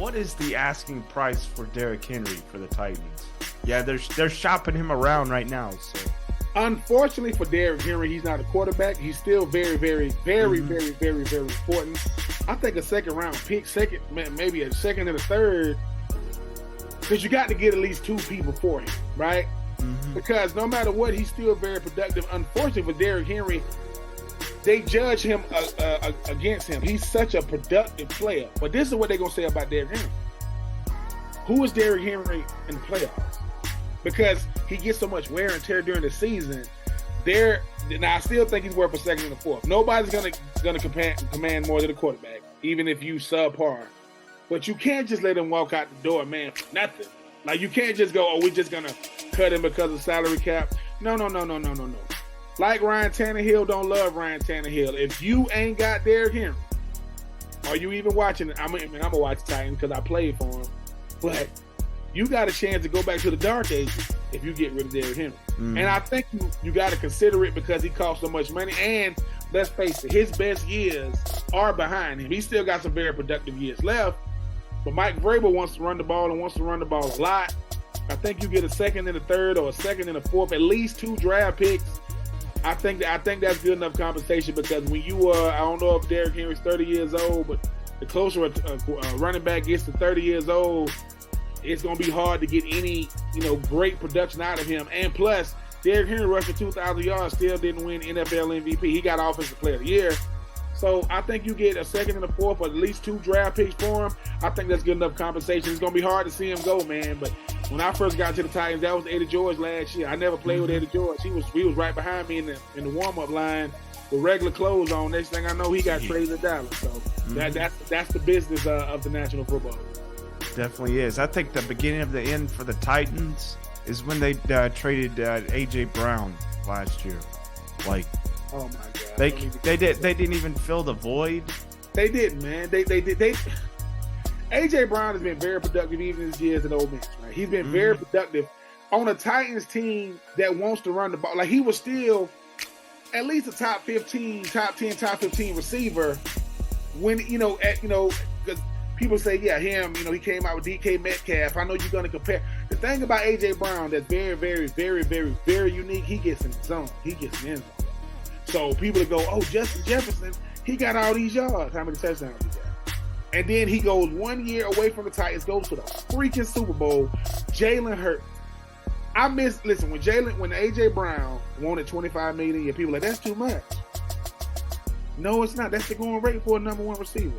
what is the asking price for Derrick Henry for the Titans? Yeah, they're shopping him around right now. So unfortunately for Derrick Henry, he's not a quarterback. He's still very, very, very, very, very, very important. I think a second round pick, maybe a second and a third, because you got to get at least two people for him, right? Because no matter what, he's still very productive. Unfortunately for Derrick Henry, they judge him against him. He's such a productive player. But this is what they're going to say about Derrick Henry. Who is Derrick Henry in the playoffs? Because he gets so much wear and tear during the season. Now I still think he's worth a second and a fourth. Nobody's gonna command more than the quarterback, even if you subpar. But you can't just let him walk out the door, man, for nothing. Like, you can't just go, we're just gonna cut him because of salary cap. No. Like Ryan Tannehill don't love Ryan Tannehill. If you ain't got Derrick Henry, are you even watching it? I'm gonna watch Titans because I played for him. But you got a chance to go back to the dark ages if you get rid of Derrick Henry. And I think you got to consider it because he costs so much money. And let's face it, his best years are behind him. He still got some very productive years left. But Mike Vrabel wants to run the ball and wants to run the ball a lot. I think you get a second and a third or a second and a fourth, at least 2 draft picks. I think that's good enough compensation because when you I don't know if Derrick Henry's 30 years old, but the closer a running back gets to 30 years old, it's going to be hard to get any, great production out of him. And plus, Derrick Henry rushed for 2,000 yards, still didn't win NFL MVP. He got Offensive Player of the Year. So I think you get a second and a fourth or at least 2 draft picks for him. I think that's good enough compensation. It's going to be hard to see him go, man. But when I first got to the Titans, that was Eddie George last year. I never played with Eddie George. He was right behind me in the warm-up line with regular clothes on. Next thing I know, he got traded to Dallas. So that's the business of the National Football League. Definitely is. I think the beginning of the end for the Titans is when they traded A.J. Brown last year. Like, oh my God, they didn't even fill the void. They didn't, man. They A.J. Brown has been very productive even his years at Ole Miss. Right? He's been very productive on a Titans team that wants to run the ball. Like, he was still at least a top 10, top 15 receiver when because people say, yeah, him, he came out with DK Metcalf. I know you're going to compare. The thing about A.J. Brown that's very, very, very, very, very unique, he gets in the zone. He gets in the end zone. So people go, Justin Jefferson, he got all these yards. How many touchdowns he got? And then he goes 1 year away from the Titans, goes to the freaking Super Bowl. Jalen Hurts. When A.J. Brown wanted $25 million a year, people were like, that's too much. No, it's not. That's the going rate for a number one receiver.